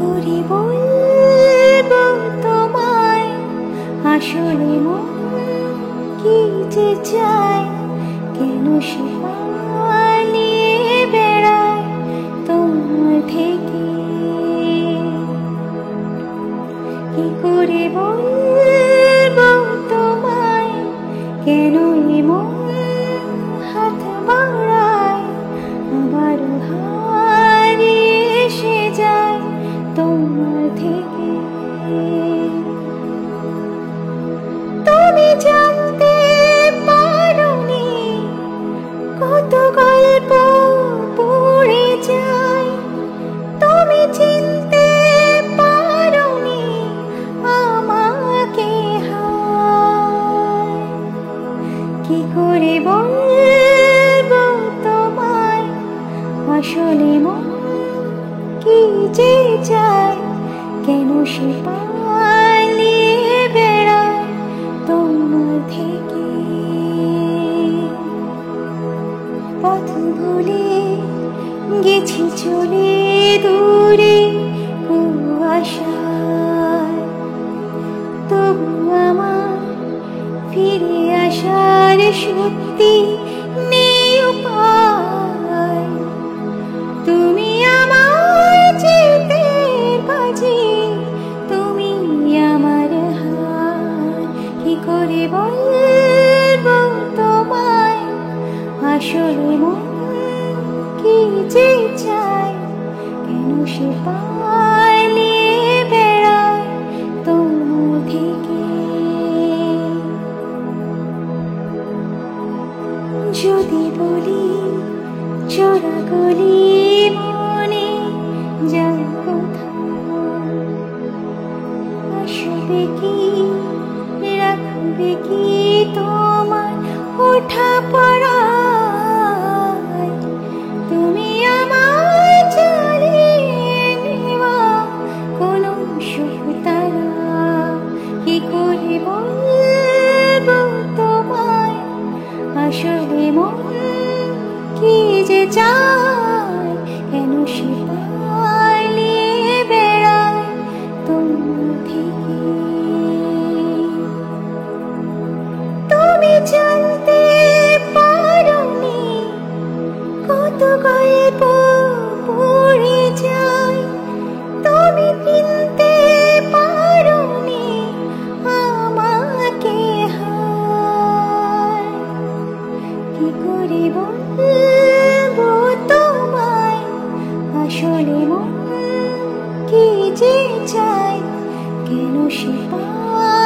করে বলবো তোমায় আসলে মন কি যে চায়, কেন সে পালিয়ে বেড়ায় তোমার থেকে। কি করে বলবো তোমায় কেন এমন হাত বাড়ায়, আবার হারিয়ে এসে যায় তোমার থেকে। তুমি জানতে পারোনি কত গল্প পড়ে যায়, তুমি চিনতে পারোনি আমাকে হায়। কি করে বলবো তোমায় আসলে মন কি যে চায়, কেন সে পালিয়ে বেড়ায় তোমার থেকে। পথ ভুলে গেছি চলে দূরে কুয়াশায়, তবু আমার ফিরে আসার শক্তি নেই উপায়। তুমি আমার যেতে বাজি, তুমি আমার হার। কি করে বলবো তোমায় আসলে মন কি যে চায়, কেন সে পালিয়ে বেড়ায় তোমার থেকে। যদি বলি চোরা গলি মনে যায় কোথায়, আসবে কি রাখবে কি তোমার ওঠা পড়ায়। তুমি আমার চালিয়ে নেওয়া কোনো সুখ তারা। কি করে বলবো তোমায় আসলে মন কি যে চায়, কেন সে পালিয়ে বেড়ায় তোমার থেকে। তুমি জানতে পারোনি কত গল্প পড়ে যায়, তুমি চিনতে পারোনি আমাকে হায়। কি করে বলবো তোমায় আসলে মন কি যে চায়, কেন সে পায়